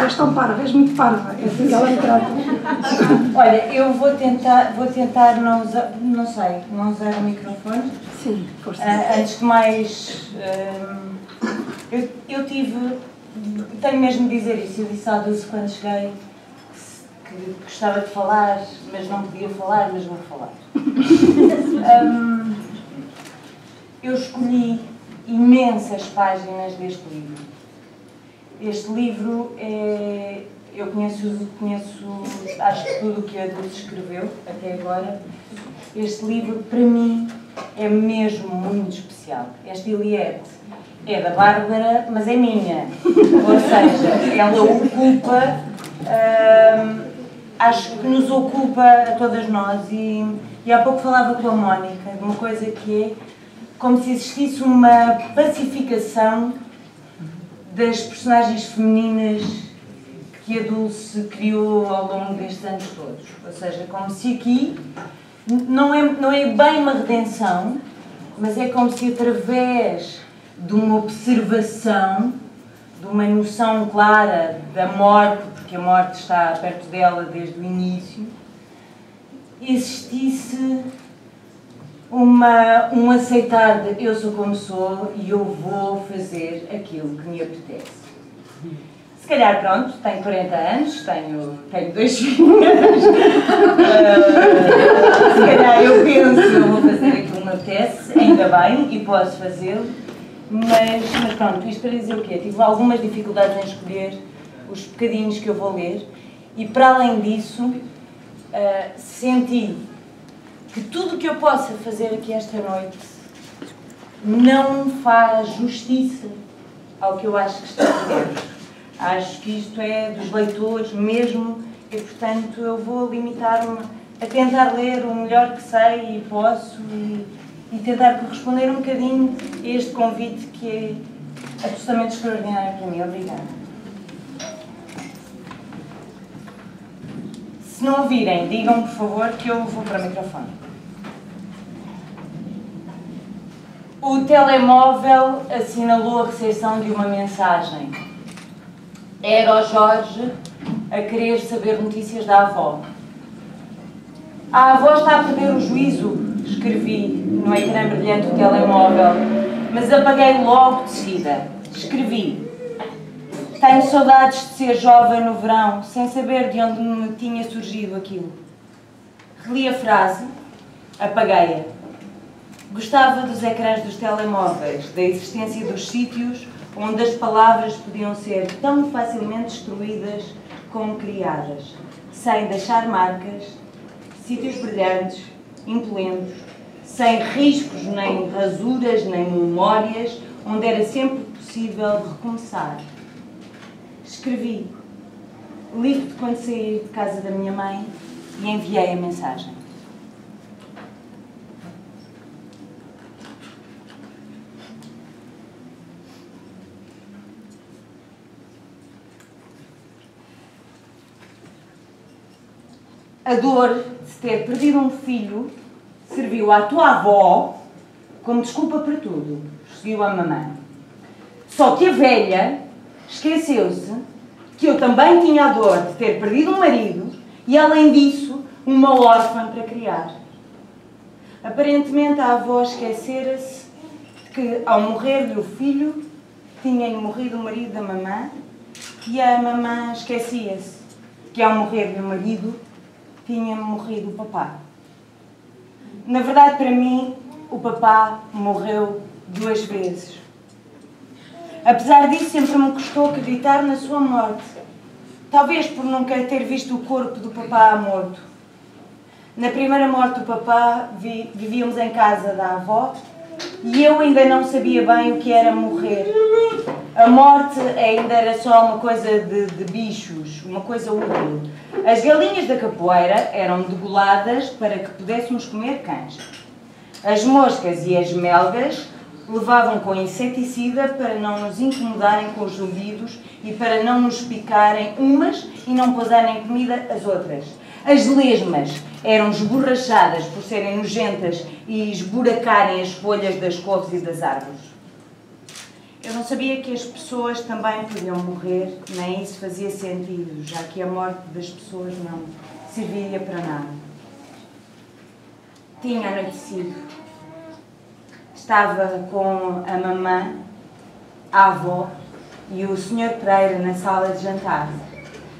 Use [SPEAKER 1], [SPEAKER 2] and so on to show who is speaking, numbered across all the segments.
[SPEAKER 1] és tão parva, és muito parva. É assim que ela me trata.
[SPEAKER 2] Olha, eu vou tentar não usar, não usar o microfone.
[SPEAKER 1] Sim, força.
[SPEAKER 2] Antes de mais, eu tenho mesmo de dizer isso, eu disse à Dulce quando cheguei que gostava de falar, mas não podia falar, mas vou falar. Eu escolhi imensas páginas deste livro. Este livro eu conheço acho que tudo o que a Dulce escreveu até agora. Este livro, para mim, é mesmo muito especial. Esta Iliade é da Bárbara, mas é minha. Ou seja, ela ocupa, acho que nos ocupa a todas nós. E há pouco falava com a Mónica de uma coisa que é como se existisse uma pacificação das personagens femininas que a Dulce criou ao longo destes anos todos. Ou seja, como se aqui não é bem uma redenção, mas é como se através de uma observação, de uma noção clara da morte, porque a morte está perto dela desde o início, existisse um aceitar de eu sou como sou e eu vou fazer aquilo que me apetece. Se calhar, pronto, tenho 40 anos, tenho 2 filhas, se calhar eu penso que eu vou fazer aquilo que me apetece, ainda bem, e posso fazê-lo, mas pronto, isto para dizer o quê? Tive algumas dificuldades em escolher os bocadinhos que eu vou ler e, para além disso, senti que tudo o que eu possa fazer aqui esta noite não faz justiça ao que eu acho que está dentro. Acho que isto é dos leitores mesmo e, portanto, eu vou limitar-me a tentar ler o melhor que sei e posso e tentar corresponder um bocadinho a este convite que é absolutamente extraordinário para mim. Obrigada. Se não ouvirem, digam, por favor, que eu vou para o microfone. O telemóvel assinalou a recepção de uma mensagem. Era o Jorge a querer saber notícias da avó. A avó está a perder o juízo, escrevi no ecrã brilhante do telemóvel, mas apaguei logo de seguida. Escrevi: tenho saudades de ser jovem no verão, sem saber de onde me tinha surgido aquilo. Reli a frase, apaguei-a. Gostava dos ecrãs dos telemóveis, da existência dos sítios onde as palavras podiam ser tão facilmente destruídas como criadas, sem deixar marcas, sítios brilhantes, impolentos, sem riscos, nem rasuras, nem memórias, onde era sempre possível recomeçar. Escrevi, li-te quando saí de casa da minha mãe e enviei a mensagem. A dor de ter perdido um filho serviu à tua avó como desculpa para tudo, seguiu a mamãe. Só que a velha esqueceu-se que eu também tinha a dor de ter perdido um marido e, além disso, uma órfã para criar. Aparentemente, a avó esquecera-se que, ao morrer-lhe o filho, tinha-lhe morrido o marido da mamã e a mamã esquecia-se que, ao morrer-lhe o marido, tinha morrido o papá. Na verdade, para mim, o papá morreu 2 vezes. Apesar disso, sempre me custou acreditar na sua morte. Talvez por nunca ter visto o corpo do papá morto. Na primeira morte do papá, vivíamos em casa da avó e eu ainda não sabia bem o que era morrer. A morte ainda era só uma coisa de bichos, uma coisa útil. As galinhas da capoeira eram degoladas para que pudéssemos comer cães. As moscas e as melgas levavam com inseticida para não nos incomodarem com os zumbidos e para não nos picarem umas e não pousarem comida às outras. As lesmas eram esborrachadas por serem nojentas e esburacarem as folhas das couves e das árvores. Eu não sabia que as pessoas também podiam morrer, nem isso fazia sentido, já que a morte das pessoas não serviria para nada. Tinha anoitecido. Estava com a mamã, a avó e o Sr. Pereira na sala de jantar.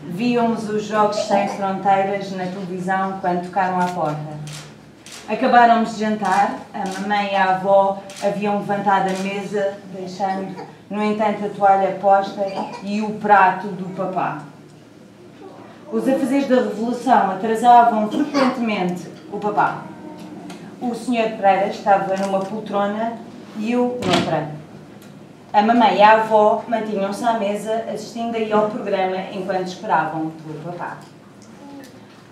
[SPEAKER 2] Víamos os Jogos Sem Fronteiras na televisão quando tocaram à porta. Acabaram de jantar, a mamãe e a avó haviam levantado a mesa, deixando, no entanto, a toalha posta e o prato do papá. Os afazeres da Revolução atrasavam frequentemente o papá. O Sr. Pereira estava numa poltrona e eu noutra. A mamãe e a avó mantinham-se à mesa, assistindo aí ao programa enquanto esperavam pelo papá.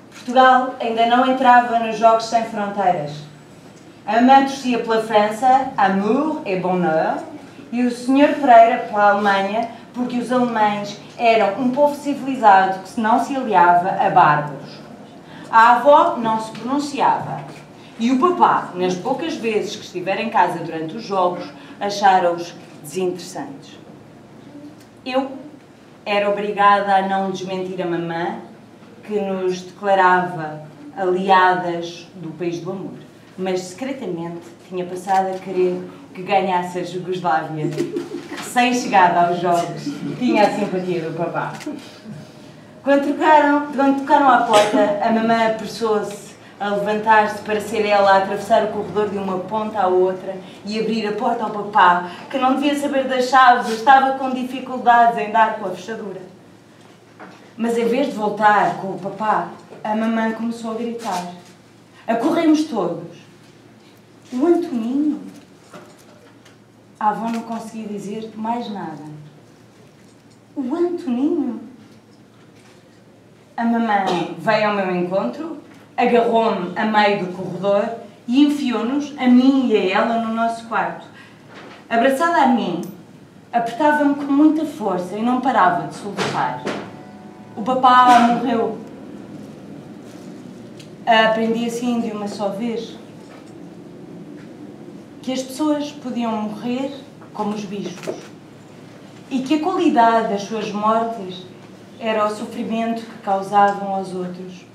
[SPEAKER 2] Portugal ainda não entrava nos Jogos Sem Fronteiras. A mamãe torcia pela França, amour et bonheur, e o Sr. Pereira pela Alemanha, porque os alemães eram um povo civilizado que não se aliava a bárbaros. A avó não se pronunciava. E o papá, nas poucas vezes que estiver em casa durante os jogos, acharam-os desinteressantes. Eu era obrigada a não desmentir a mamã, que nos declarava aliadas do país do amor, mas secretamente tinha passado a querer que ganhasse a Jugoslávia. Recém-chegada aos jogos, tinha a simpatia do papá. Quando tocaram à porta, a mamã apressou-se a levantar-se para ser ela a atravessar o corredor de uma ponta à outra e abrir a porta ao papá, que não devia saber das chaves, estava com dificuldades em dar com a fechadura. Mas em vez de voltar com o papá, a mamãe começou a gritar. Acorremos todos. O Antoninho? A avó não conseguia dizer mais nada. O Antoninho? A mamãe veio ao meu encontro, agarrou-me a meio do corredor e enfiou-nos, a mim e a ela, no nosso quarto. Abraçada a mim, apertava-me com muita força e não parava de soluçar. O papá morreu. Aprendi assim de uma só vez que as pessoas podiam morrer como os bichos e que a qualidade das suas mortes era o sofrimento que causavam aos outros.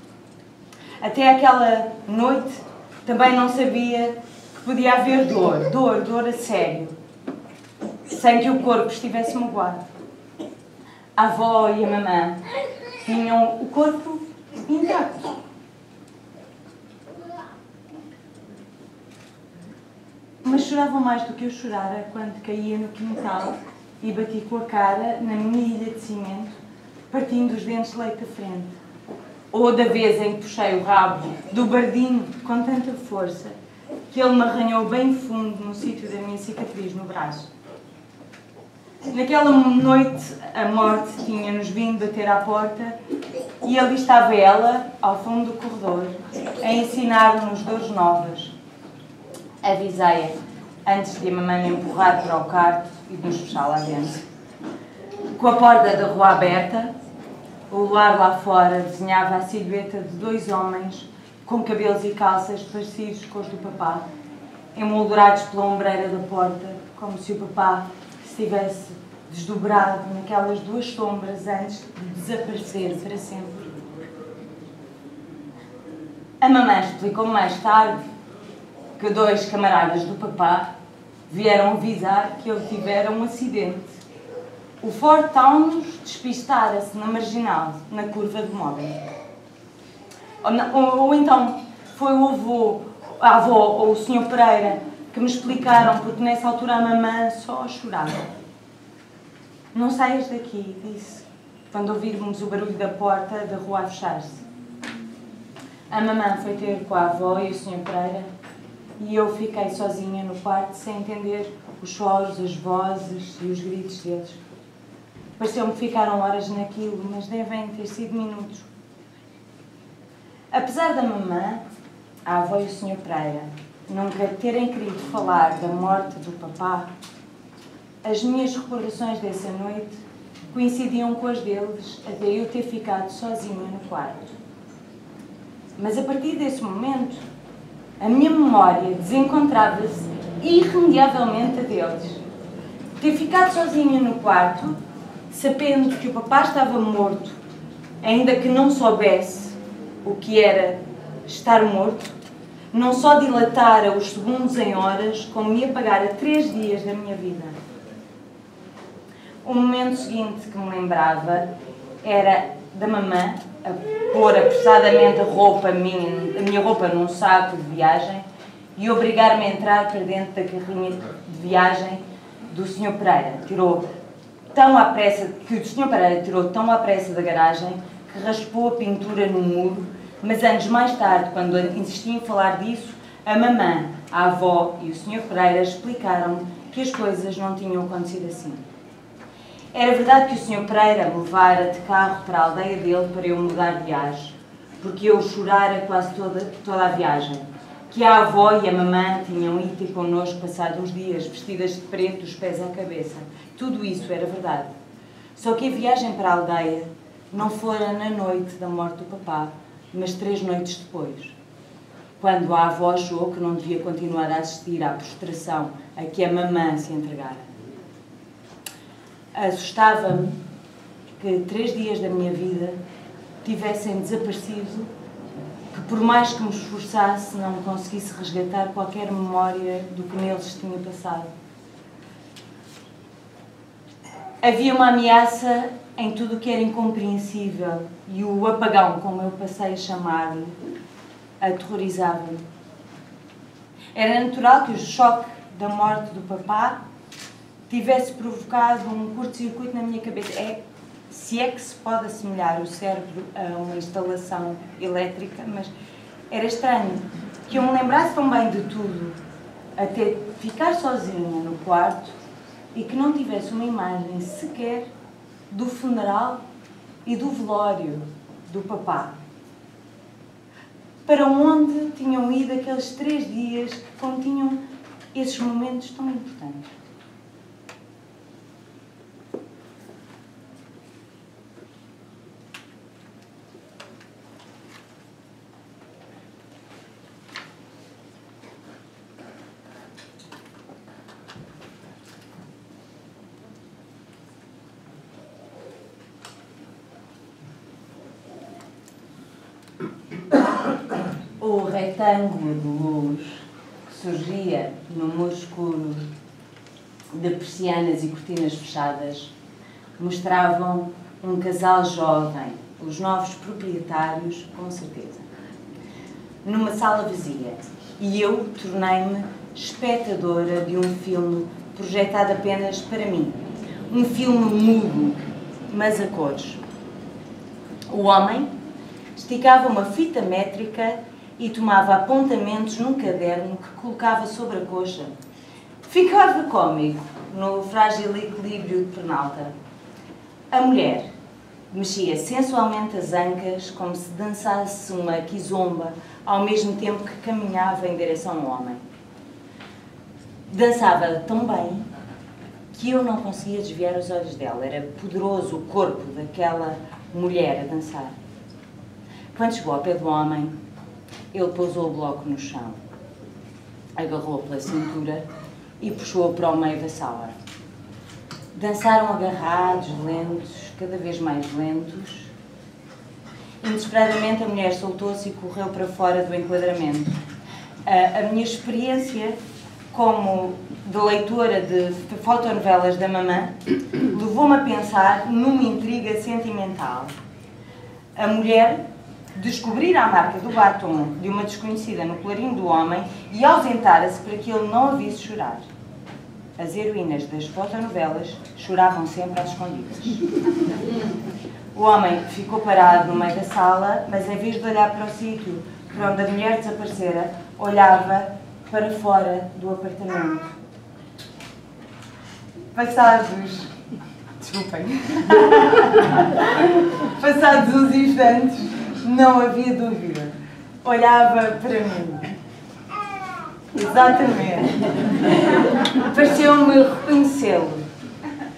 [SPEAKER 2] Até aquela noite também não sabia que podia haver dor a sério, sem que o corpo estivesse magoado. A avó e a mamã tinham o corpo intacto. Mas choravam mais do que eu chorara quando caía no quintal e bati com a cara na minha ilha de cimento, partindo os dentes de leite da frente. Ou da vez em que puxei o rabo do bardinho com tanta força que ele me arranhou bem fundo no sítio da minha cicatriz no braço. Naquela noite, a morte tinha-nos vindo bater à porta e ali estava ela, ao fundo do corredor, a ensinar-nos dores novas. Avisei-a, antes de a mamãe me empurrar para o quarto e de nos fechar lá dentro. Com a porta da rua aberta, o luar lá fora desenhava a silhueta de dois homens com cabelos e calças parecidos com os do papá, emoldurados pela ombreira da porta, como se o papá estivesse desdobrado naquelas duas sombras antes de desaparecer para sempre. A mamãe explicou mais tarde que dois camaradas do papá vieram avisar que ele tivera um acidente. O Ford Taunus despistara-se na marginal, na curva de móvel. Ou então foi o avô, a avó ou o Sr. Pereira que me explicaram, porque nessa altura a mamã só chorava. Não saias daqui, disse, quando ouvirmos o barulho da porta da rua a fechar-se. A mamã foi ter com a avó e o Sr. Pereira e eu fiquei sozinha no quarto sem entender os choros, as vozes e os gritos deles. Pareceu-me que ficaram horas naquilo, mas devem ter sido minutos. Apesar da mamã, a avó e o Sr. Pereira nunca terem querido falar da morte do papá, as minhas recordações dessa noite coincidiam com as deles até eu ter ficado sozinha no quarto. Mas a partir desse momento, a minha memória desencontrava-se irremediavelmente a deles. Ter ficado sozinha no quarto, sabendo que o papá estava morto, ainda que não soubesse o que era estar morto, não só dilatara os segundos em horas, como me apagara 3 dias da minha vida. O momento seguinte que me lembrava era da mamã a pôr apressadamente a minha roupa num saco de viagem e obrigar-me a entrar para dentro da carrinha de viagem do Sr. Pereira. Que o Sr. Pereira tirou tão à pressa da garagem que raspou a pintura no muro, mas anos mais tarde, quando insisti em falar disso, a mamã, a avó e o Sr. Pereira explicaram-me que as coisas não tinham acontecido assim. Era verdade que o Sr. Pereira me levara de carro para a aldeia dele para eu mudar de viagem, porque eu chorara quase toda a viagem, que a avó e a mamã tinham ido ter connosco passado uns dias, vestidas de preto dos pés à cabeça. Tudo isso era verdade. Só que a viagem para a aldeia não fora na noite da morte do papá, mas 3 noites depois, quando a avó achou que não devia continuar a assistir à prostração a que a mamã se entregara. Assustava-me que 3 dias da minha vida tivessem desaparecido, que por mais que me esforçasse não conseguisse resgatar qualquer memória do que neles tinha passado. Havia uma ameaça em tudo o que era incompreensível e o apagão, como eu passei a chamar-lhe, aterrorizava-me. Era natural que o choque da morte do papá tivesse provocado um curto-circuito na minha cabeça. Se é que se pode assemelhar o cérebro a uma instalação elétrica, mas era estranho que eu me lembrasse tão bem de tudo, até ficar sozinha no quarto e que não tivesse uma imagem sequer do funeral e do velório do papá. Para onde tinham ido aqueles 3 dias que continham esses momentos tão importantes? O retângulo de luz que surgia no muro escuro de persianas e cortinas fechadas mostravam um casal jovem, os novos proprietários, com certeza, numa sala vazia. E eu tornei-me espectadora de um filme projetado apenas para mim. Um filme mudo, mas a cores. O homem esticava uma fita métrica e tomava apontamentos num caderno que colocava sobre a coxa. Ficava cômico no frágil equilíbrio de pernalta. A mulher mexia sensualmente as ancas como se dançasse uma kizomba ao mesmo tempo que caminhava em direção ao homem. Dançava tão bem que eu não conseguia desviar os olhos dela. Era poderoso o corpo daquela mulher a dançar. Quando chegou ao pé do homem, ele pousou o bloco no chão, agarrou-o pela cintura e puxou-o para o meio da sala. Dançaram agarrados, lentos, cada vez mais lentos. Inesperadamente a mulher soltou-se e correu para fora do enquadramento. A minha experiência como de leitora de fotonovelas da mamã levou-me a pensar numa intriga sentimental. A mulher descobrira a marca do batom de uma desconhecida no colarinho do homem e ausentara-se para que ele não a visse chorar. As heroínas das fotonovelas choravam sempre às escondidas. O homem ficou parado no meio da sala, mas em vez de olhar para o sítio para onde a mulher desaparecera, olhava para fora do apartamento. Passados... Desculpem. Passados uns instantes, não havia dúvida. Olhava para mim. Exatamente. Pareceu-me reconhecê-lo.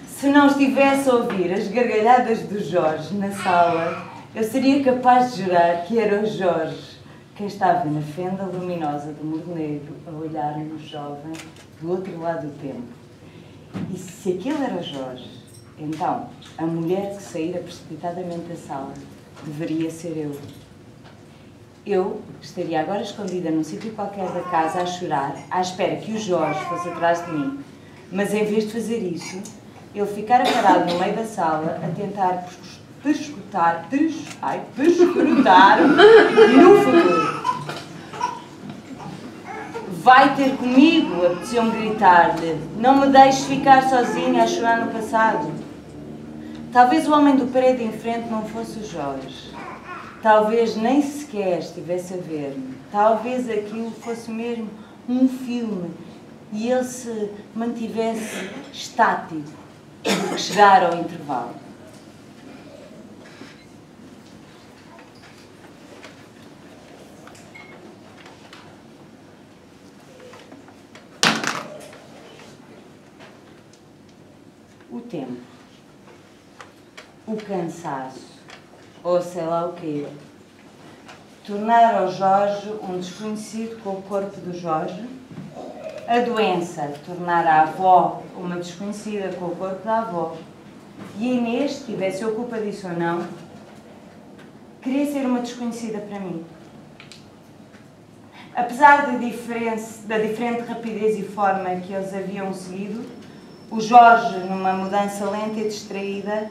[SPEAKER 2] Se não estivesse a ouvir as gargalhadas do Jorge na sala, eu seria capaz de jurar que era o Jorge quem estava na fenda luminosa do muro negro a olhar-me jovem do outro lado do tempo. E se aquele era o Jorge, então a mulher que saíra precipitadamente da sala deveria ser eu. Eu estaria agora escondida num sítio qualquer da casa a chorar, à espera que o Jorge fosse atrás de mim. Mas em vez de fazer isso, ele ficara parado no meio da sala a tentar perscrutar no futuro. Vai ter comigo, apeteceu-me gritar-lhe. Não me deixes ficar sozinha a chorar no passado. Talvez o homem do prédio em frente não fosse o Jorge. Talvez nem sequer estivesse a ver-me. Talvez aquilo fosse mesmo um filme e ele se mantivesse estático porque chegara ao intervalo. O tempo, o cansaço, ou sei lá o quê, tornar ao Jorge um desconhecido com o corpo do Jorge, a doença, tornar a avó uma desconhecida com o corpo da avó, e a Inês, tivesse eu culpa disso ou não, queria ser uma desconhecida para mim. Apesar da diferente rapidez e forma que eles haviam seguido, o Jorge, numa mudança lenta e distraída,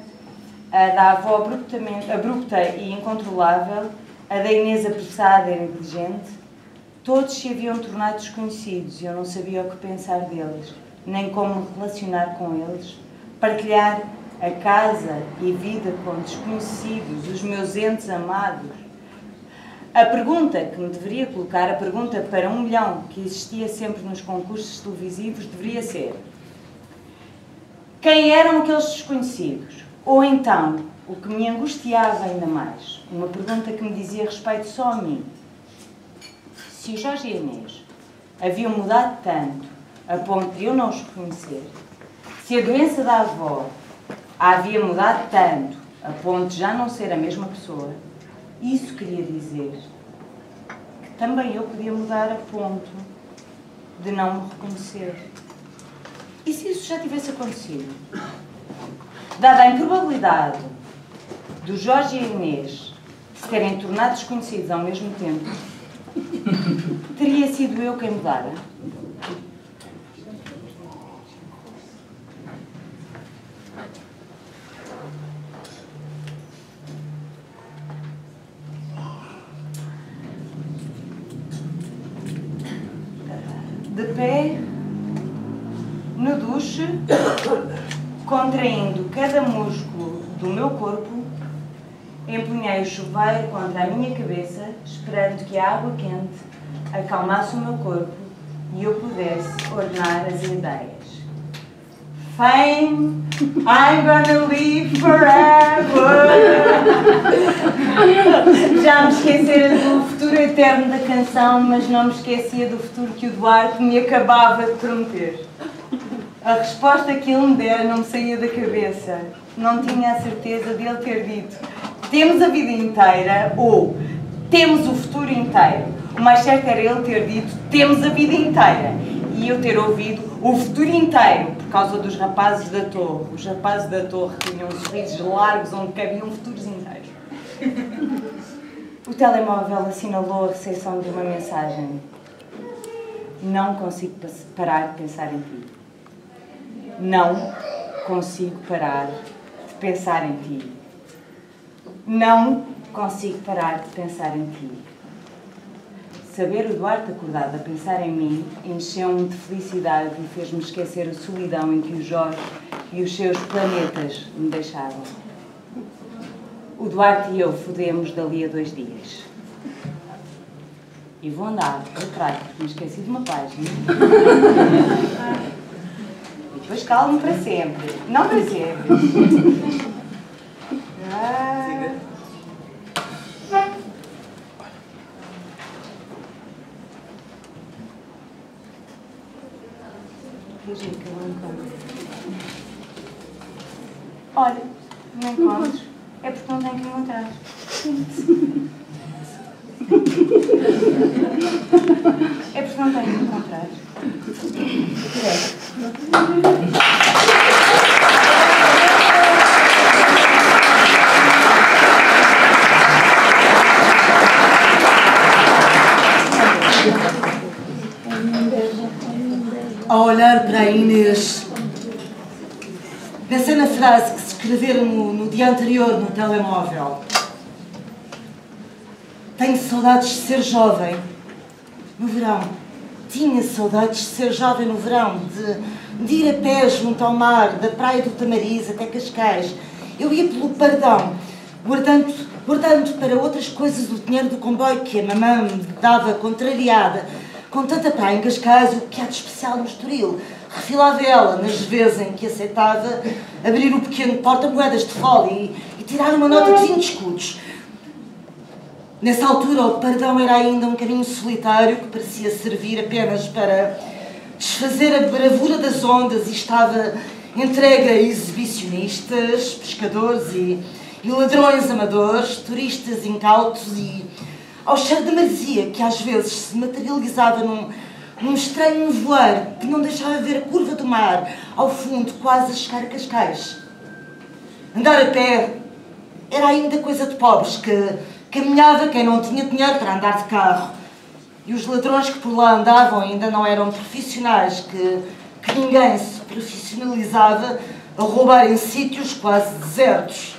[SPEAKER 2] a da avó abrupta e incontrolável, a da Inês apressada e negligente, todos se haviam tornado desconhecidos e eu não sabia o que pensar deles, nem como me relacionar com eles, partilhar a casa e vida com desconhecidos, os meus entes amados. A pergunta que me deveria colocar, a pergunta para 1 milhão que existia sempre nos concursos televisivos, deveria ser: quem eram aqueles desconhecidos? Ou então, o que me angustiava ainda mais, uma pergunta que me dizia respeito só a mim. Se o Jorge e a Inês haviam mudado tanto a ponto de eu não os reconhecer, se a doença da avó a havia mudado tanto a ponto de já não ser a mesma pessoa, isso queria dizer que também eu podia mudar a ponto de não me reconhecer. E se isso já tivesse acontecido? Dada a improbabilidade do Jorge e a Inês se terem tornado desconhecidos ao mesmo tempo, teria sido eu quem mudara? De pé, no duche, contraindo cada músculo do meu corpo, empunhei o chuveiro contra a minha cabeça, esperando que a água quente acalmasse o meu corpo e eu pudesse ordenar as ideias. Fame, I'm gonna live forever. Já me esquecera do futuro eterno da canção, mas não me esquecia do futuro que o Duarte me acabava de prometer. A resposta que ele me dera não me saía da cabeça. Não tinha a certeza de ele ter dito: temos a vida inteira ou temos o futuro inteiro. O mais certo era ele ter dito: temos a vida inteira. E eu ter ouvido o futuro inteiro por causa dos rapazes da torre. Os rapazes da torre tinham sorrisos largos onde cabiam futuros inteiros. O telemóvel assinalou a recepção de uma mensagem. Não consigo parar de pensar em ti. Não consigo parar de pensar em ti. Não consigo parar de pensar em ti. Saber o Duarte acordado a pensar em mim encheu-me de felicidade e fez-me esquecer a solidão em que o Jorge e os seus planetas me deixavam. O Duarte e eu fodemos dali a 2 dias. E vou andar atrás porque me esqueci de uma página. E depois calmo para sempre. Não para sempre. Que eu não encontro. Olha, não encontro. É porque não tenho que encontrar. É porque não tenho que encontrar.
[SPEAKER 3] bem, Inês. Pensei na frase que se escreveram no dia anterior no telemóvel. Tenho saudades de ser jovem no verão. Tinha saudades de ser jovem no verão, de ir a pé junto ao mar, da praia do Tamariz até Cascais. Eu ia pelo Pardão, guardando para outras coisas o dinheiro do comboio que a mamã me dava contrariada. Com tanta praia em Cascais, o que há de especial no Estoril? Refilava ela, nas vezes em que aceitava, abrir o pequeno porta-moedas de fole e tirar uma nota de 20 escudos. Nessa altura, o Pardão era ainda um caminho solitário que parecia servir apenas para desfazer a bravura das ondas e estava entregue a exibicionistas, pescadores e ladrões amadores, turistas incautos e ao cheiro de maresia que às vezes se materializava num estranho nevoeiro que não deixava ver a curva do mar ao fundo, quase a chegar a Cascais. Andar a pé era ainda coisa de pobres, que caminhava quem não tinha dinheiro para andar de carro. E os ladrões que por lá andavam ainda não eram profissionais, que ninguém se profissionalizava a roubar em sítios quase desertos.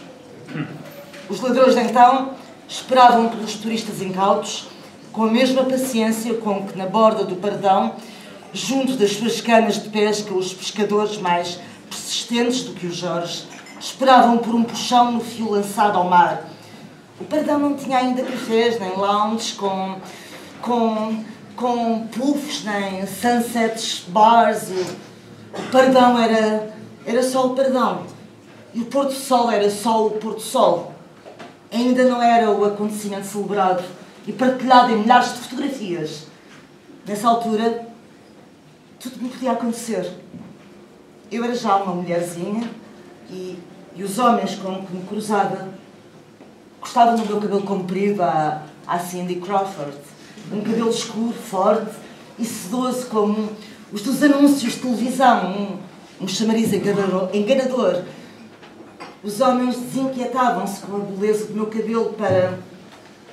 [SPEAKER 3] Os ladrões de então esperavam pelos turistas incautos com a mesma paciência com que na borda do Pardão, junto das suas canas de pesca, os pescadores mais persistentes do que os Jorge esperavam por um puxão no fio lançado ao mar. O Pardão não tinha ainda cafés, nem lounges com puffs, nem sunsets bars. O Pardão era só o Pardão. E o pôr-do-sol era só o pôr-do-sol. Ainda não era o acontecimento celebrado e partilhado em milhares de fotografias. Nessa altura, tudo me podia acontecer. Eu era já uma mulherzinha e os homens com que me cruzava gostavam do meu cabelo comprido à Cindy Crawford. Um cabelo escuro, forte e sedoso como os dos anúncios de televisão. Um chamariz enganador. Os homens desinquietavam-se com a beleza do meu cabelo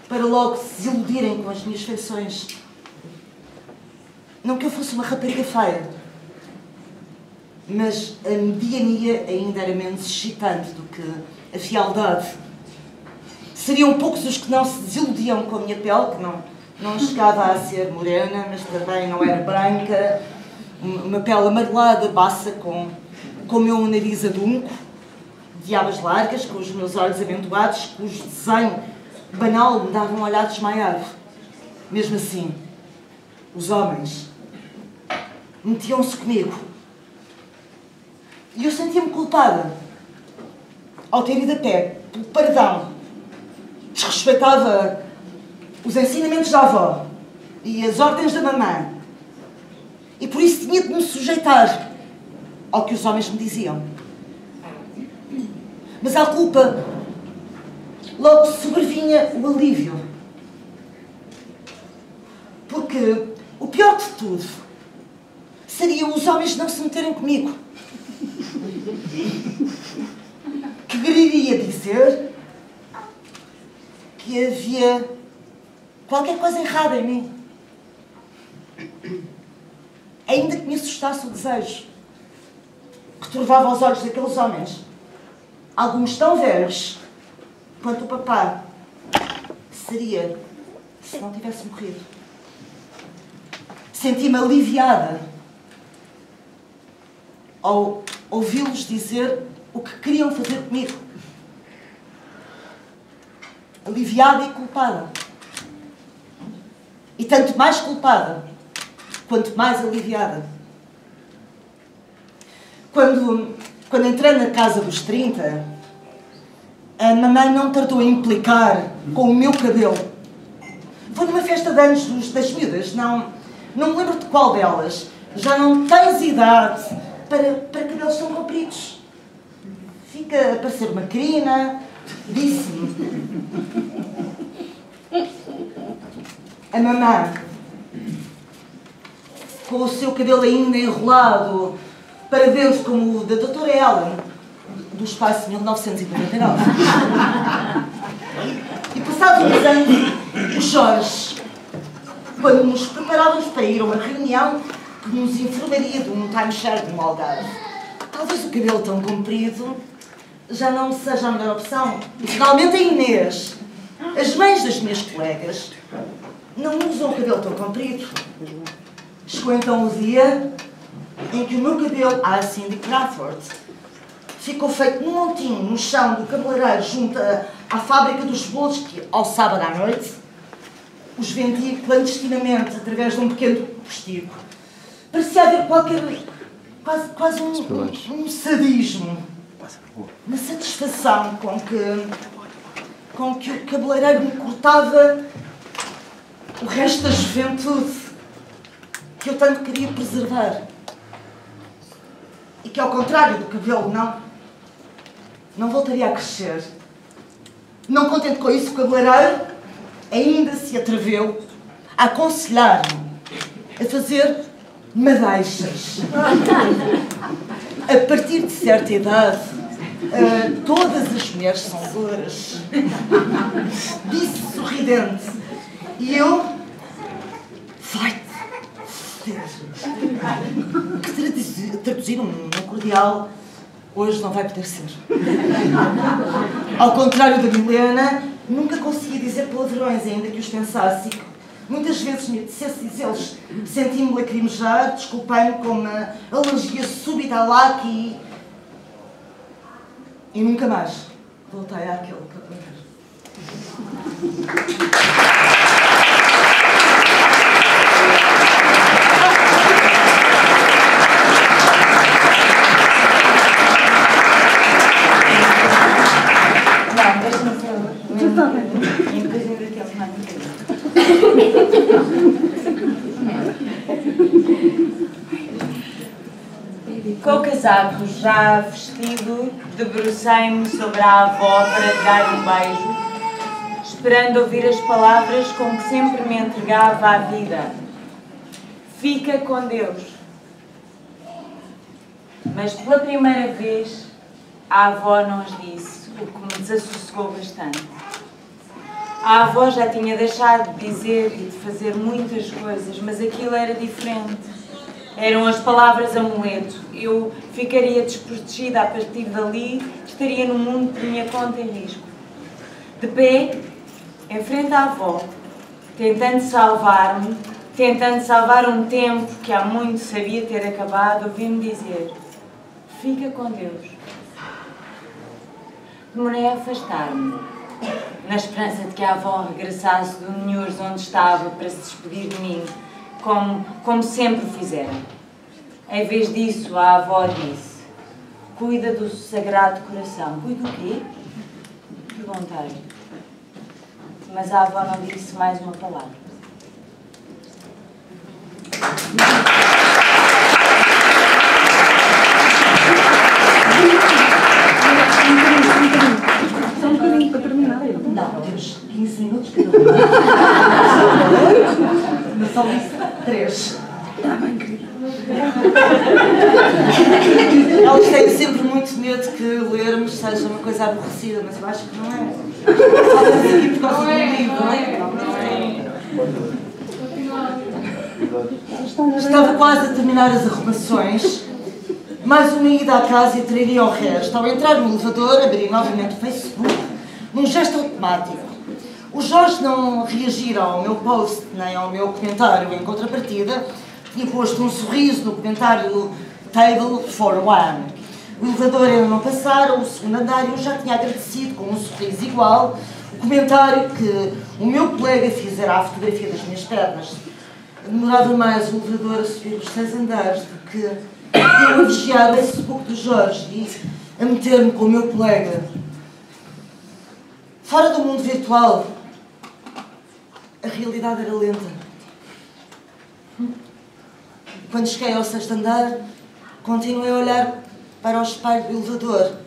[SPEAKER 3] para logo se desiludirem com as minhas feições. Não que eu fosse uma rapariga feia, mas a mediania ainda era menos excitante do que a fialdade. Seriam poucos os que não se desiludiam com a minha pele, que não chegava a ser morena, mas também não era branca, uma pele amarelada, baça, com o meu nariz adunco, de abas largas, com os meus olhos amendoados, cujo desenho banal me dava um olhar desmaiado. Mesmo assim, os homens metiam-se comigo. E eu sentia-me culpada ao ter ido a pé pelo Pardão. Desrespeitava os ensinamentos da avó e as ordens da mamãe. E por isso tinha de me sujeitar ao que os homens me diziam. Mas à culpa logo sobrevinha o alívio. Porque o pior de tudo seria os homens não se meterem comigo. Que quereria dizer que havia qualquer coisa errada em mim. Ainda que me assustasse o desejo que turvava os olhos daqueles homens, alguns tão velhos quanto o papá seria se não tivesse morrido. Senti-me aliviada ao ouvi-los dizer o que queriam fazer comigo. Aliviada e culpada. E tanto mais culpada, quanto mais aliviada. Quando entrei na casa dos 30, a mamãe não tardou em implicar com o meu cabelo. Foi numa festa de anos das miúdas, não me lembro de qual delas. Já não tens idade para cabelos tão compridos. Fica a parecer uma crina, disse-me. A mamãe, com o seu cabelo ainda enrolado para dentro como o da doutora Ellen, do espaço 1999. E passados uns anos, o Jorge, quando nos preparávamos para ir a uma reunião que nos informaria de um timeshare no Algarve. Talvez o cabelo tão comprido já não seja a melhor opção. E finalmente a Inês. As mães das minhas colegas não usam o cabelo tão comprido. Chegou então o dia em que o meu cabelo, à Cindy Crawford, ficou feito num montinho no chão do cabeleireiro junto à fábrica dos bolos que, ao sábado à noite, os vendia clandestinamente através de um pequeno postigo. Parecia haver quase um sadismo, uma satisfação com que o cabeleireiro me cortava o resto da juventude que eu tanto queria preservar. E que, ao contrário do cabelo, não voltaria a crescer. Não contente com isso, o cabeleireiro ainda se atreveu a aconselhar-me a fazer madeixas. A partir de certa idade, todas as mulheres são louras. Disse sorridente. E eu... vai-te foder. Que traduzir um cordial hoje não vai poder ser. Ao contrário da Milena, nunca conseguia dizer palavrões, ainda que os pensasse. Muitas vezes me apetecesse dizê-los. Senti-me lacrimejar, desculpei-me com uma alergia súbita ao laque e nunca mais voltei àquele cabeleireiro.
[SPEAKER 2] Não, deixa-me ser.
[SPEAKER 1] Tu também.
[SPEAKER 2] E depois ainda temos mais um bocadinho. Com o casaco já vestido, debrucei-me sobre a avó para lhe dar um beijo, esperando ouvir as palavras com que sempre me entregava à vida. Fica com Deus. Mas pela primeira vez, a avó não os disse, o que me desassossegou bastante. A avó já tinha deixado de dizer e de fazer muitas coisas, mas aquilo era diferente. Eram as palavras amuleto. Eu ficaria desprotegida a partir dali, estaria no mundo por minha conta e risco. De pé, em frente à avó, tentando salvar-me, tentando salvar um tempo que há muito sabia ter acabado, ouvi-me dizer: fica com Deus. Demorei a afastar-me, na esperança de que a avó regressasse do Nhures onde estava para se despedir de mim, como sempre o fizera. Em vez disso, a avó disse: cuida do Sagrado Coração. Cuida do quê? Perguntei. Mas a avó não disse mais uma palavra.
[SPEAKER 1] Só um bocadinho para terminar.
[SPEAKER 3] Não, temos 15 minutos cada um. Mas só disse 3.
[SPEAKER 1] Está bem, querida.
[SPEAKER 3] Elas têm sempre muito medo que lermos seja uma coisa aborrecida, mas eu acho que não é. Falamos aqui por causa do livro. Estava quase a terminar as arrumações. Mais uma ida à casa e traria ao resto. Ao entrar no elevador, abri novamente o Facebook, num gesto automático. O Jorge não reagira ao meu post, nem ao meu comentário em contrapartida. Tinha posto um sorriso no comentário Table for One. O elevador ainda não passara, o segundo andar, e eu já tinha agradecido com um sorriso igual o comentário que o meu colega fizera à fotografia das minhas pernas. Demorava mais o elevador a subir os 6 andares do que eu a vigiar o Facebook do Jorge e a meter-me com o meu colega. Fora do mundo virtual, a realidade era lenta. Quando cheguei ao 6º andar, continuei a olhar para o espelho do elevador.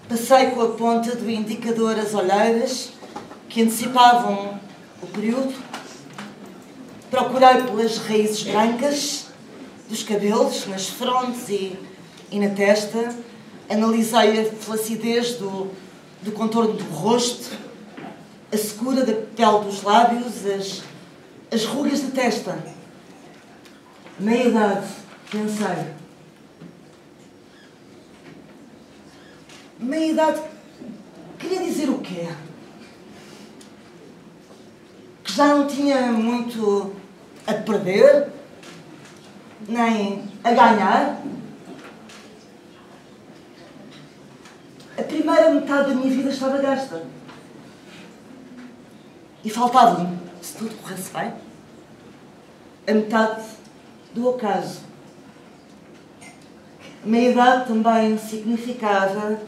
[SPEAKER 3] Passei com a ponta do indicador as olheiras que antecipavam o período. Procurei pelas raízes brancas dos cabelos, nas frontes e na testa. Analisei a flacidez do contorno do rosto, a secura da pele dos lábios, as rugas da testa. Meia-idade, pensei. Meia-idade queria dizer o quê? Que já não tinha muito a perder, nem a ganhar. A primeira metade da minha vida estava gasta. E faltava-me, se tudo corresse bem, a metade do acaso. A meia-idade também significava,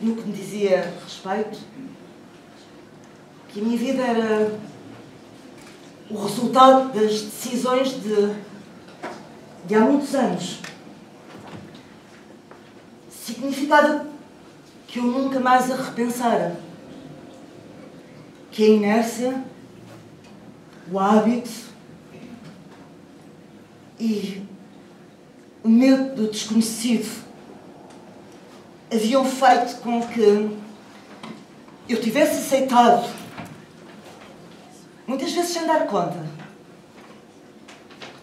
[SPEAKER 3] no que me dizia respeito, que a minha vida era o resultado das decisões de há muitos anos. Significava que eu nunca mais a repensara. Que a inércia, o hábito e o medo do desconhecido haviam feito com que eu tivesse aceitado, muitas vezes sem dar conta,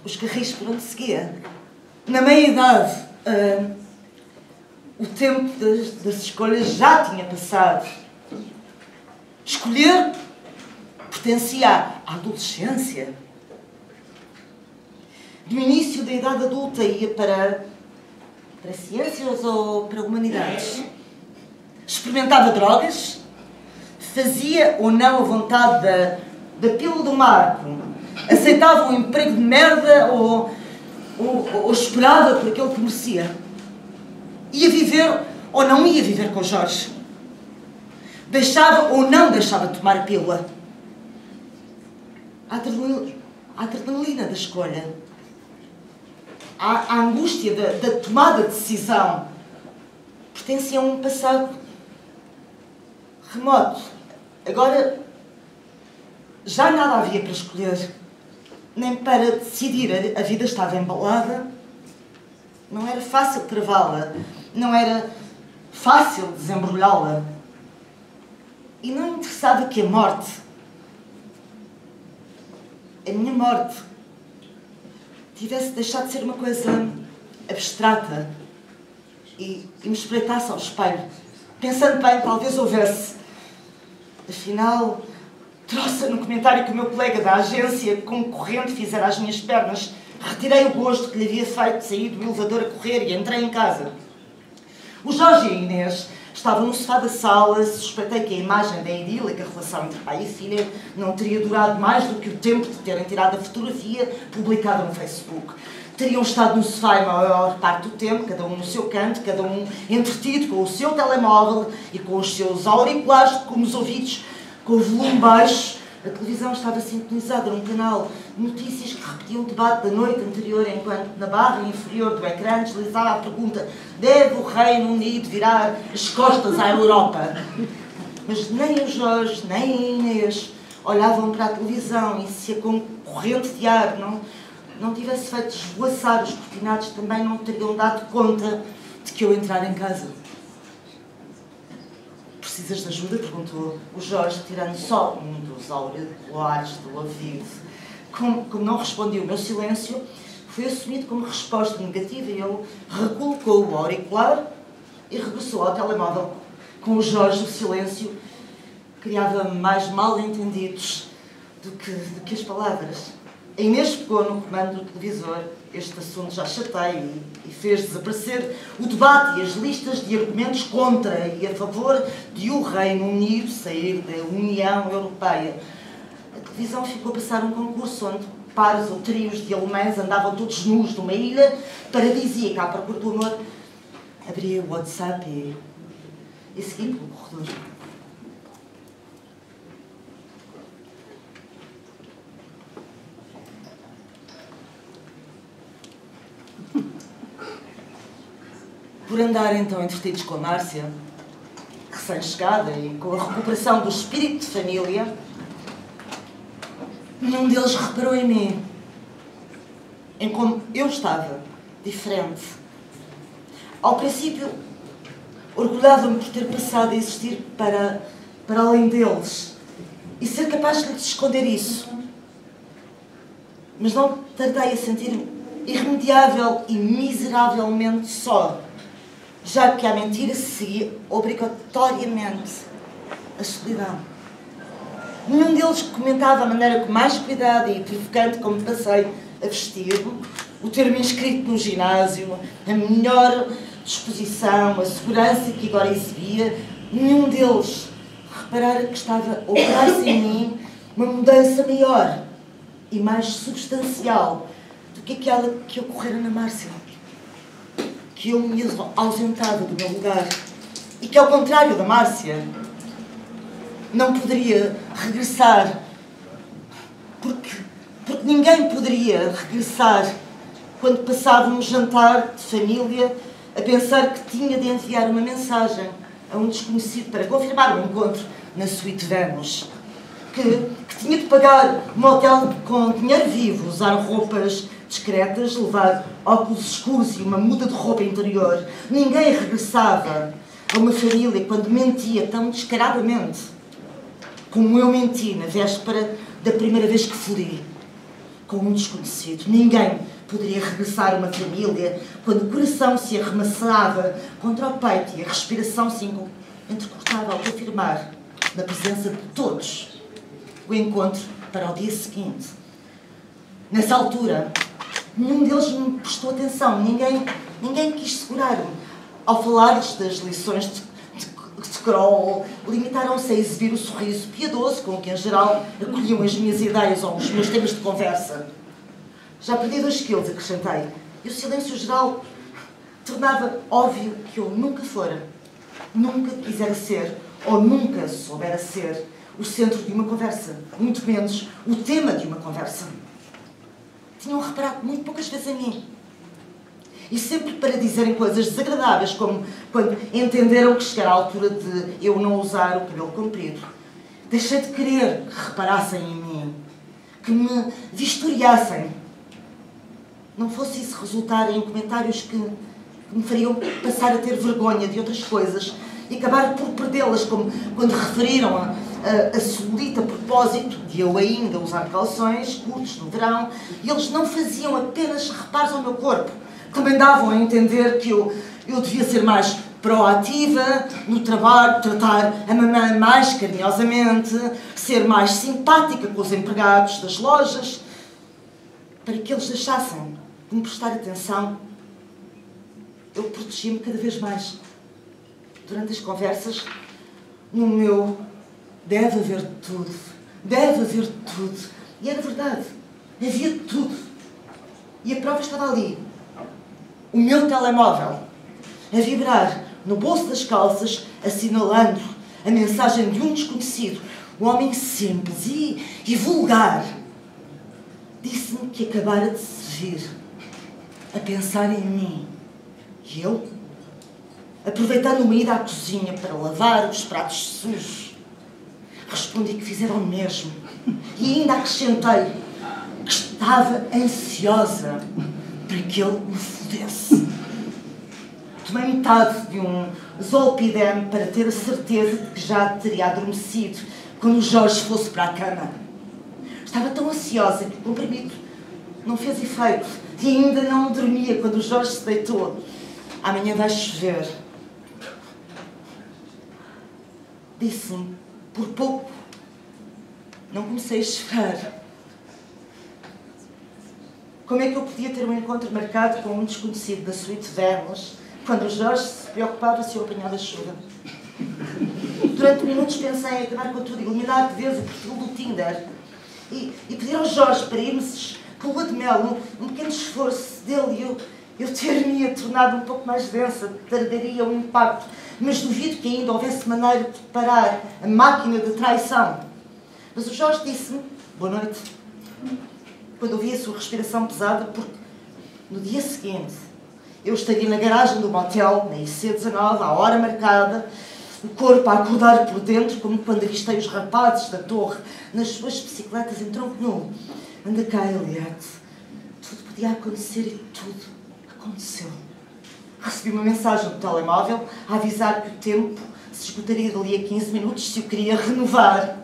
[SPEAKER 3] os carris por onde seguia. Na meia-idade, o tempo das escolhas já tinha passado. Escolher pertencia à adolescência. No início da idade adulta ia para ciências ou para humanidades. Experimentava drogas, fazia ou não a vontade da pílula do Marco, aceitava um emprego de merda ou esperava por aquele que merecia. Ia viver ou não ia viver com o Jorge. Deixava ou não deixava de tomar a pílula. A adrenalina da escolha. A angústia da tomada de decisão pertencia a um passado remoto. Agora, já nada havia para escolher, nem para decidir. A vida estava embalada. Não era fácil travá-la. Não era fácil desembrulhá-la. E não me interessava que a morte, a minha morte, tivesse deixado de ser uma coisa abstrata e me espreitasse ao espelho. Pensando bem, talvez houvesse. Afinal, trouxe no comentário que o meu colega da agência concorrente fizera às minhas pernas. Retirei o gosto que lhe havia feito de sair do elevador a correr e entrei em casa. O Jorge e a Inês estavam no sofá da sala. Suspeitei que a imagem da idílica relação entre pai e filha não teria durado mais do que o tempo de terem tirado a fotografia publicada no Facebook. Teriam estado no sofá a maior parte do tempo, cada um no seu canto, cada um entretido com o seu telemóvel e com os seus auriculares como os ouvidos, com o volume baixo. A televisão estava sintonizada num canal de notícias que repetia o debate da noite anterior, enquanto na barra inferior do ecrã deslizava a pergunta: deve o Reino Unido virar as costas à Europa? Mas nem o Jorge, nem a Inês olhavam para a televisão, e se a concorrente de ar não tivesse feito esvoaçar os cortinados, também não teriam dado conta de que eu entrara em casa. Precisas de ajuda? Perguntou o Jorge, tirando só um dos auriculares do ouvido. Como não respondi o meu silêncio, foi assumido como resposta negativa e ele recolocou o auricular e regressou ao telemóvel. Com o Jorge, o silêncio criava mais mal-entendidos do que as palavras. A Inês pegou no comando do televisor. Este assunto já chateia e fez desaparecer o debate e as listas de argumentos contra e a favor de o Reino Unido sair da União Europeia. A televisão ficou a passar um concurso onde pares ou trios de alemães andavam todos nus numa ilha paradisíaca à procura do amor. Abria o WhatsApp e segui pelo corredor. Por andar então entretidos com a Márcia, recém-chegada, e com a recuperação do espírito de família, nenhum deles reparou em mim, em como eu estava, diferente. Ao princípio, orgulhava-me por ter passado a existir para além deles e ser capaz de lhes esconder isso. Mas não tardei a sentir irremediável e miseravelmente só, já que a mentira seguia obrigatoriamente a solidão. Nenhum deles comentava a maneira com mais cuidado e provocante como passei a vestir-me, o ter-me inscrito no ginásio, a melhor disposição, a segurança que agora exibia. Nenhum deles reparara que estava a operar-se em mim uma mudança maior e mais substancial do que aquela que ocorrera na Márcia. Que eu me ausentava do meu lugar e que, ao contrário da Márcia, não poderia regressar, porque ninguém poderia regressar quando passava um jantar de família a pensar que tinha de enviar uma mensagem a um desconhecido para confirmar o encontro na suíte Vênus, que tinha de pagar um hotel com dinheiro vivo, usar roupas discretas, levar óculos escuros e uma muda de roupa interior. Ninguém regressava a uma família quando mentia tão descaradamente como eu menti na véspera da primeira vez que furi com um desconhecido. Ninguém poderia regressar a uma família quando o coração se arremessava contra o peito e a respiração se entrecortava ao confirmar, na presença de todos, o encontro para o dia seguinte. Nessa altura, nenhum deles me prestou atenção, ninguém quis segurar-me. Ao falar-lhes das lições de Kroll, limitaram-se a exibir o sorriso piedoso com que, em geral, acolhiam as minhas ideias ou os meus temas de conversa. Já perdi 2 quilos, acrescentei, e o silêncio geral tornava óbvio que eu nunca fora, nunca quisera ser, ou nunca soubera ser, o centro de uma conversa, muito menos o tema de uma conversa. Tinham reparado muito poucas vezes em mim. E sempre para dizerem coisas desagradáveis, como quando entenderam que chegara a altura de eu não usar o cabelo comprido. Deixei de querer que reparassem em mim, que me vistoriassem. Não fosse isso resultar em comentários que me fariam passar a ter vergonha de outras coisas e acabar por perdê-las, como quando referiram a solita propósito de eu ainda usar calções curtos no verão, e eles não faziam apenas reparos ao meu corpo, também davam a entender que eu devia ser mais proativa no trabalho, tratar a mamãe mais carinhosamente, ser mais simpática com os empregados das lojas, para que eles deixassem de me prestar atenção. Eu protegia-me cada vez mais. Durante as conversas, no meu deve haver tudo, deve haver tudo. E era verdade, havia tudo. E a prova estava ali. O meu telemóvel, a vibrar no bolso das calças, assinalando a mensagem de um desconhecido, um homem simples e vulgar, disse-me que acabara de se vir a pensar em mim. E eu, aproveitando uma ida à cozinha para lavar os pratos sujos, respondi que fizeram o mesmo. E ainda acrescentei que estava ansiosa para que ele me fodesse. Tomei metade de um Zolpidem para ter a certeza de que já teria adormecido quando o Jorge fosse para a cama. Estava tão ansiosa que o comprimido não fez efeito e ainda não dormia quando o Jorge se deitou. Amanhã vai chover. Disse-me, por pouco, não comecei a chorar. Como é que eu podia ter um encontro marcado com um desconhecido da suíte Vênus quando o Jorge se preocupava se eu apanhava chuva? Durante minutos pensei em acabar com tudo, eliminar de vez o perfil do Tinder e pedir ao Jorge para irmos com lua de mel, um pequeno esforço dele e eu ter-me tornado um pouco mais densa, tardaria o impacto, mas duvido que ainda houvesse maneira de parar a máquina de traição. Mas o Jorge disse-me, boa noite, quando ouvi a sua respiração pesada, porque no dia seguinte eu estaria na garagem do motel, na IC19, à hora marcada, o corpo a acordar por dentro, como quando avistei os rapazes da torre nas suas bicicletas em tronco nu. Anda cá, Eliade. Tudo podia acontecer e tudo aconteceu. Recebi uma mensagem do telemóvel a avisar que o tempo se esgotaria dali a 15 minutos se eu queria renovar.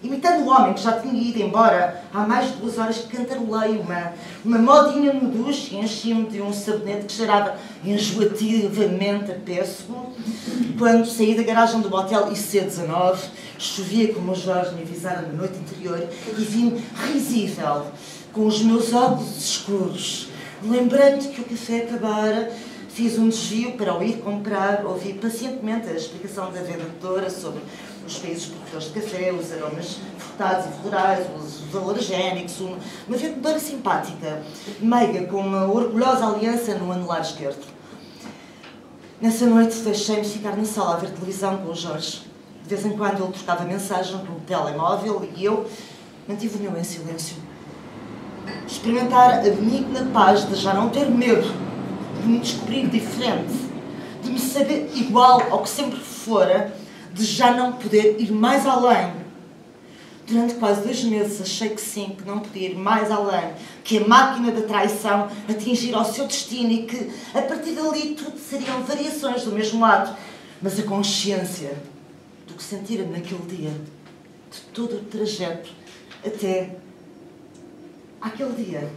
[SPEAKER 3] imitando o homem que já tinha ido embora há mais de 2 horas, que cantarolei uma modinha no duche e enchi-me de um sabonete que cheirava enjoativamente a pêssego. Quando saí da garagem do motel IC19, chovia como o Jorge me avisara na noite anterior e vim risível, com os meus óculos escuros. Lembrando que o café acabara, fiz um desvio para o ir comprar, ouvi pacientemente a explicação da vendedora sobre os países produtores de café, os aromas frutados e florais, os valores génicos, uma vendedora simpática, meiga, com uma orgulhosa aliança no anular esquerdo. Nessa noite deixei-me ficar na sala a ver televisão com o Jorge. De vez em quando ele trocava mensagem pelo telemóvel e eu mantive o meu em silêncio. Experimentar a benigna paz de já não ter medo, de me descobrir diferente, de me saber igual ao que sempre fora, de já não poder ir mais além. Durante quase 2 meses achei que sim, que não podia ir mais além, que a máquina da traição atingir ao seu destino e que, a partir dali, tudo seriam variações do mesmo ato. Mas a consciência do que sentira naquele dia, de todo o trajeto até aquele dia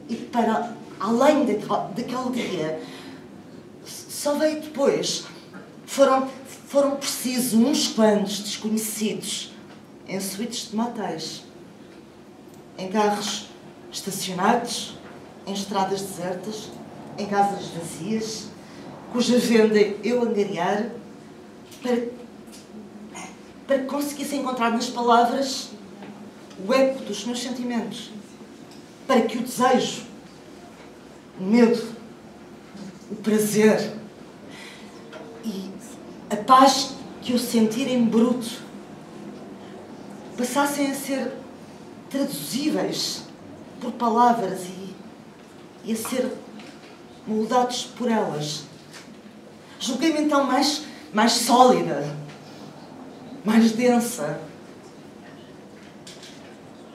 [SPEAKER 3] e para além daquele dia, só veio depois. Foram precisos uns quantos desconhecidos em suítes de motéis, em carros estacionados, em estradas desertas, em casas vazias, cuja venda eu angariar para que conseguisse encontrar nas palavras o eco dos meus sentimentos, para que o desejo, o medo, o prazer e a paz que eu sentir em bruto passassem a ser traduzíveis por palavras e a ser moldados por elas. Julguei-me então mais sólida, mais densa.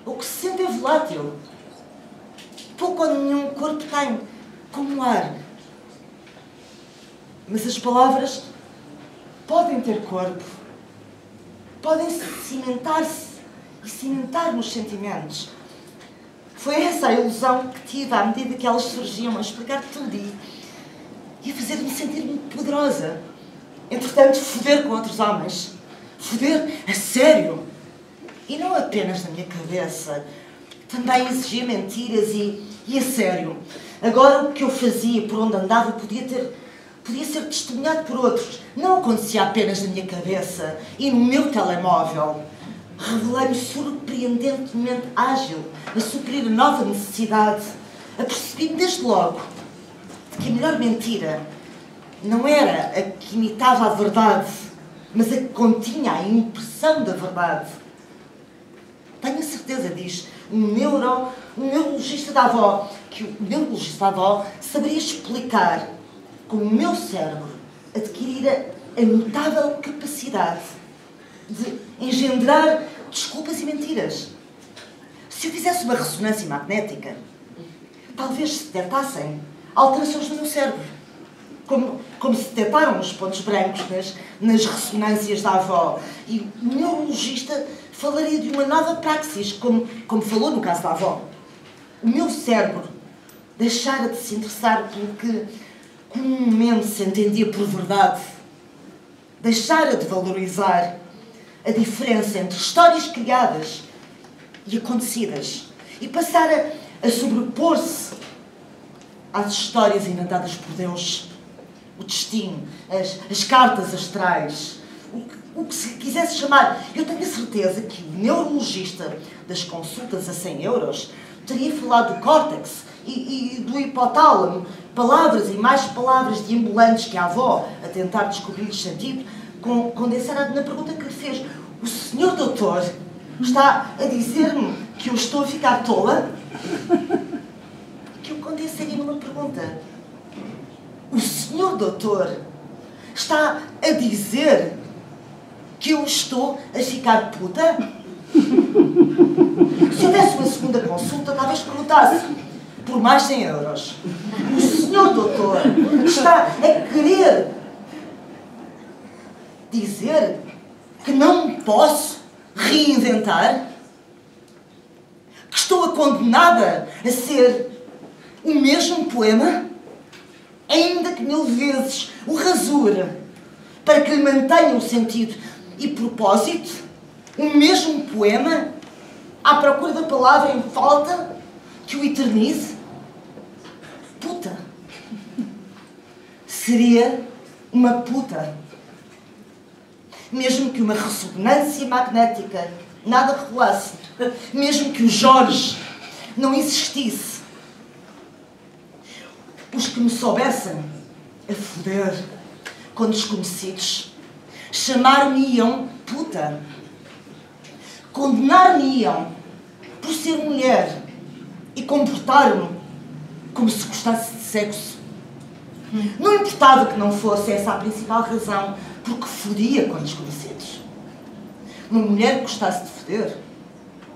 [SPEAKER 3] O que se sente é volátil. Pouco ou nenhum corpo tem, como o ar. Mas as palavras podem ter corpo, podem cimentar-se e cimentar nos sentimentos. Foi essa a ilusão que tive à medida que elas surgiam a explicar tudo e a fazer-me sentir-me poderosa. Entretanto, foder com outros homens. Foder a sério. E não apenas na minha cabeça. Também exigia mentiras e a sério. Agora o que eu fazia, por onde andava, podia ser testemunhado por outros. Não acontecia apenas na minha cabeça e no meu telemóvel. Revelei-me surpreendentemente ágil a suprir a nova necessidade. Apercebi-me desde logo de que a melhor mentira não era a que imitava a verdade, mas a que continha a impressão da verdade. Tenho a certeza, diz um neurologista da avó, que o neurologista da avó saberia explicar como o meu cérebro adquirira a notável capacidade de engendrar desculpas e mentiras. Se eu fizesse uma ressonância magnética, talvez se detectassem alterações no meu cérebro, como se detectaram os pontos brancos nas ressonâncias da avó. E o neurologista falaria de uma nova praxis, como falou no caso da avó. O meu cérebro deixara de se interessar pelo que comumente se entendia por verdade, deixara de valorizar a diferença entre histórias criadas e acontecidas e passara a sobrepor-se às histórias inventadas por Deus, o destino, as cartas astrais, o que se quisesse chamar. Eu tenho a certeza que o neurologista das consultas a 100 euros teria falado do córtex e do hipotálamo, palavras e mais palavras deambulantes que a avó, a tentar descobrir-lhes sentido, condensaram na pergunta que lhe fez. O senhor doutor está a dizer-me que eu estou a ficar tola? Que eu condensaria numa pergunta. O senhor doutor está a dizer que eu estou a ficar puta? Se houvesse uma segunda consulta, talvez perguntasse por mais 100 euros. O senhor doutor está a querer dizer que não posso reinventar? Que estou condenada a ser o mesmo poema? Ainda que 1000 vezes o rasure para que lhe mantenha o sentido e propósito? O mesmo poema à procura da palavra em falta que o eternize? Puta. Seria uma puta. Mesmo que uma ressonância magnética nada revelasse, mesmo que o Jorge não existisse, os que me soubessem a foder com desconhecidos chamar-me-iam puta. Condenar-me-iam por ser mulher e comportar-me como se gostasse de sexo. Não importava que não fosse essa a principal razão porque fodia com desconhecidos. Uma mulher que gostasse de foder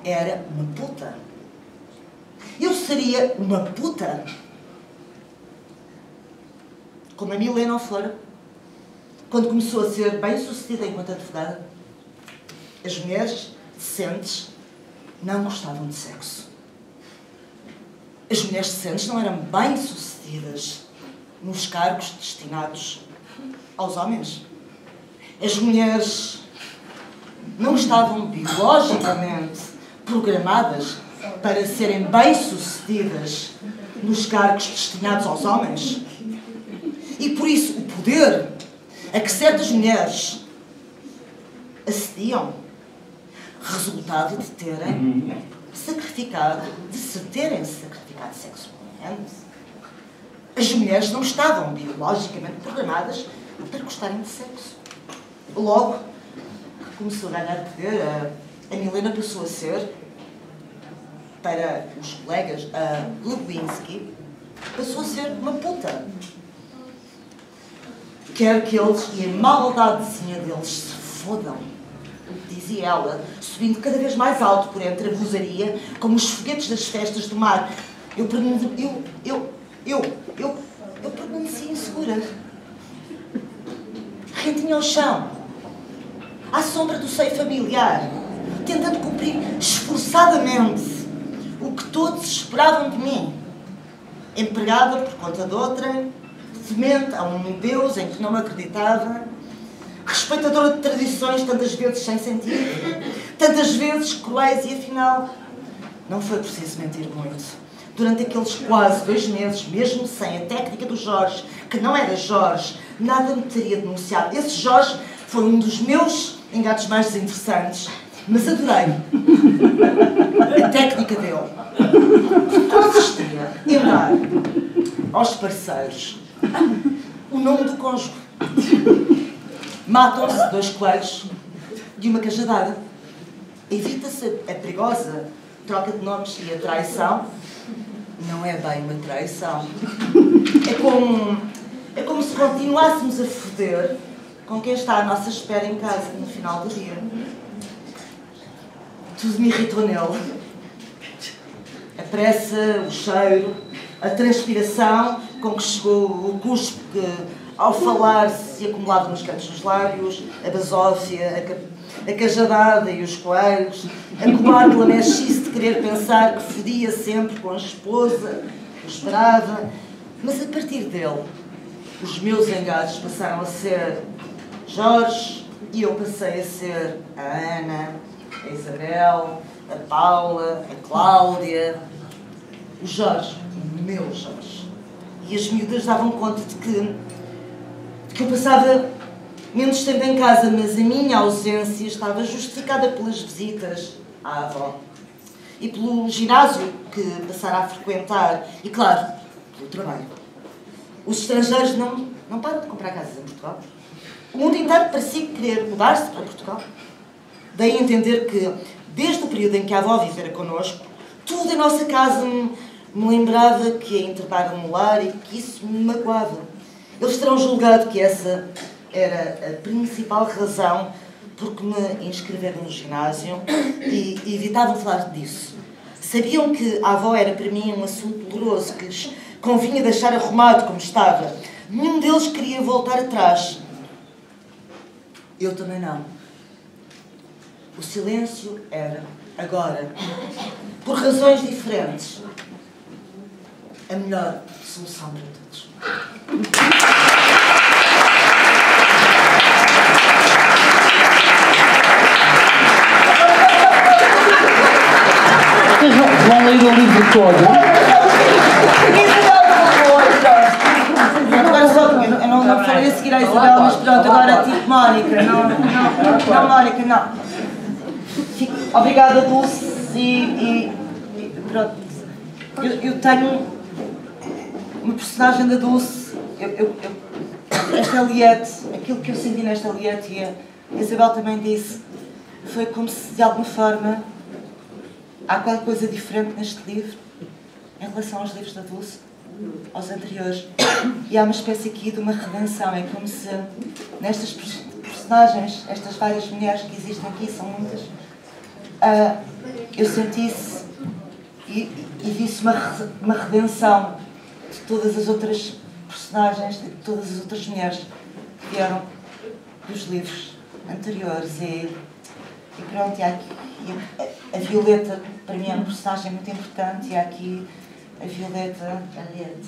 [SPEAKER 3] era uma puta. Eu seria uma puta. Como a Milena Flora, quando começou a ser bem-sucedida enquanto advogada, as mulheres decentes não gostavam de sexo. As mulheres decentes não eram bem-sucedidas nos cargos destinados aos homens. As mulheres não estavam biologicamente programadas para serem bem-sucedidas nos cargos destinados aos homens. E por isso o poder a que certas mulheres acediam resultado de terem sacrificado, de se terem sacrificado sexualmente. As mulheres não estavam biologicamente programadas para gostarem de sexo. Logo, começou a ganhar poder, a Milena passou a ser, para os colegas, a Lewinsky, passou a ser uma puta. Quer que eles e a maldadezinha deles se fodam, dizia ela, subindo cada vez mais alto por entre a vozaria, como os foguetes das festas do mar. Eu permaneci insegura. Rentinha ao chão, à sombra do seio familiar, tentando cumprir esforçadamente o que todos esperavam de mim. Empregada por conta de outra, temente a um Deus em que não acreditava, respeitadora de tradições tantas vezes sem sentido, tantas vezes cruéis, e afinal não foi preciso mentir muito. Durante aqueles quase 2 meses, mesmo sem a técnica do Jorge, que não era Jorge, nada me teria denunciado. Esse Jorge foi um dos meus engates mais desinteressantes, mas adorei a técnica dele. Consistia em dar aos parceiros o nome do cônjuge. Matam-se 2 coelhos de uma cajadada. Evita-se a perigosa troca de nomes e a traição. Não é bem uma traição. É como se continuássemos a foder com quem está à nossa espera em casa no final do dia. Tudo me irritou nele. A pressa, o cheiro, a transpiração com que chegou o cuspe que, ao falar, se acumulava nos cantos dos lábios, a basófia, a cajadada e os coelhos, a cobarde lamechice de querer pensar que fodia sempre com a esposa, que esperava. Mas a partir dele, os meus engados passaram a ser Jorge e eu passei a ser a Ana, a Isabel, a Paula, a Cláudia. O Jorge, o meu Jorge. E as miúdas davam conta de que eu passava menos tempo em casa, mas a minha ausência estava justificada pelas visitas à avó e pelo ginásio que passara a frequentar e, claro, pelo trabalho. Os estrangeiros não param de comprar casas em Portugal. O mundo inteiro parecia querer mudar-se para Portugal. Dei a entender que, desde o período em que a avó vivera connosco, tudo em nossa casa me lembrava que ia enterrar no lar e que isso me magoava. Eles terão julgado que essa era a principal razão por que me inscreveram no ginásio e evitavam falar disso. Sabiam que a avó era para mim um assunto doloroso, que lhes convinha deixar arrumado como estava. Nenhum deles queria voltar atrás. Eu também não. O silêncio era, agora, por razões diferentes, a melhor solução para todos.
[SPEAKER 4] Vocês vão ler o livro todo?
[SPEAKER 3] Agora só, eu não falei a seguir à Isabel, mas pronto, agora tipo Mónica, não Mónica, não. Obrigada, Dulce, e pronto. Eu tenho uma personagem da Dulce, esta Eliette, aquilo que eu senti nesta Eliette, e a Isabel também disse, foi como se de alguma forma há qualquer coisa diferente neste livro em relação aos livros da Dulce, aos anteriores, e há uma espécie aqui de uma redenção. É como se nestas personagens, estas várias mulheres que existem aqui, são muitas, eu sentisse e visse uma redenção de todas as outras personagens, de todas as outras mulheres que vieram dos livros anteriores. E pronto, e há aqui, a Violeta para mim é uma personagem muito importante, e há aqui a Violeta Aliette.